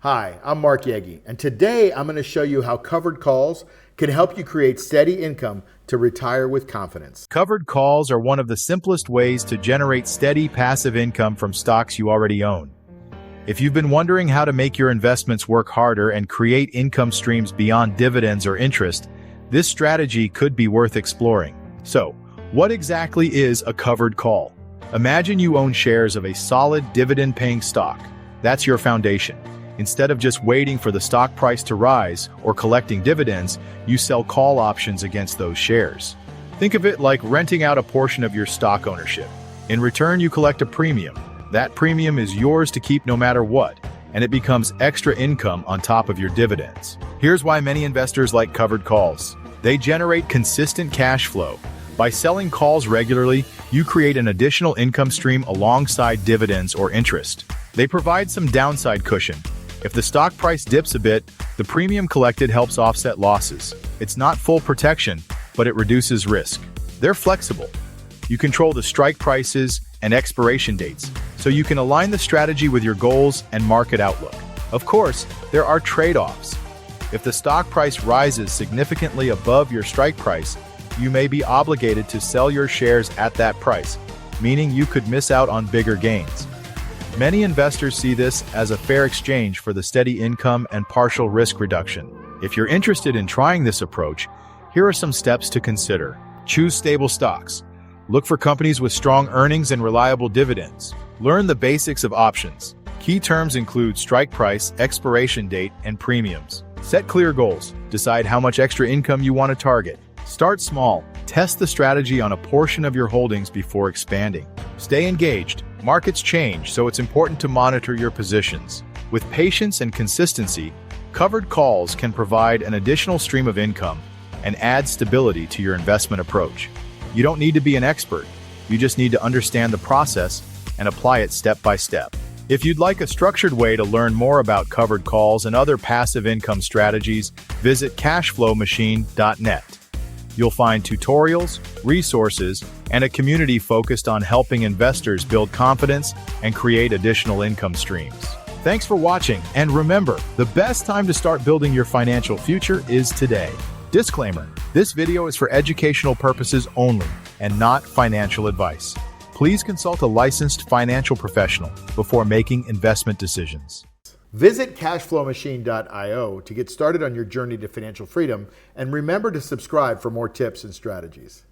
Hi, I'm Mark Yegge, and today I'm going to show you how covered calls can help you create steady income to retire with confidence. Covered calls are one of the simplest ways to generate steady passive income from stocks you already own. If you've been wondering how to make your investments work harder and create income streams beyond dividends or interest, this strategy could be worth exploring. So, what exactly is a covered call? Imagine you own shares of a solid dividend-paying stock. That's your foundation. Instead of just waiting for the stock price to rise or collecting dividends, you sell call options against those shares. Think of it like renting out a portion of your stock ownership. In return, you collect a premium. That premium is yours to keep no matter what, and it becomes extra income on top of your dividends. Here's why many investors like covered calls. They generate consistent cash flow. By selling calls regularly, you create an additional income stream alongside dividends or interest. They provide some downside cushion. If the stock price dips a bit, the premium collected helps offset losses. It's not full protection, but it reduces risk. They're flexible. You control the strike prices and expiration dates, so you can align the strategy with your goals and market outlook. Of course, there are trade-offs. If the stock price rises significantly above your strike price, you may be obligated to sell your shares at that price, meaning you could miss out on bigger gains. Many investors see this as a fair exchange for the steady income and partial risk reduction. If you're interested in trying this approach, here are some steps to consider. Choose stable stocks. Look for companies with strong earnings and reliable dividends. Learn the basics of options. Key terms include strike price, expiration date, and premiums. Set clear goals. Decide how much extra income you want to target. Start small. Test the strategy on a portion of your holdings before expanding. Stay engaged. Markets change, so it's important to monitor your positions. With patience and consistency, covered calls can provide an additional stream of income and add stability to your investment approach. You don't need to be an expert. You just need to understand the process and apply it step by step. If you'd like a structured way to learn more about covered calls and other passive income strategies, visit cashflowmachine.net. You'll find tutorials, resources, and a community focused on helping investors build confidence and create additional income streams. Thanks for watching, and remember, the best time to start building your financial future is today. Disclaimer: this video is for educational purposes only and not financial advice. Please consult a licensed financial professional before making investment decisions. Visit cashflowmachine.io to get started on your journey to financial freedom, and remember to subscribe for more tips and strategies.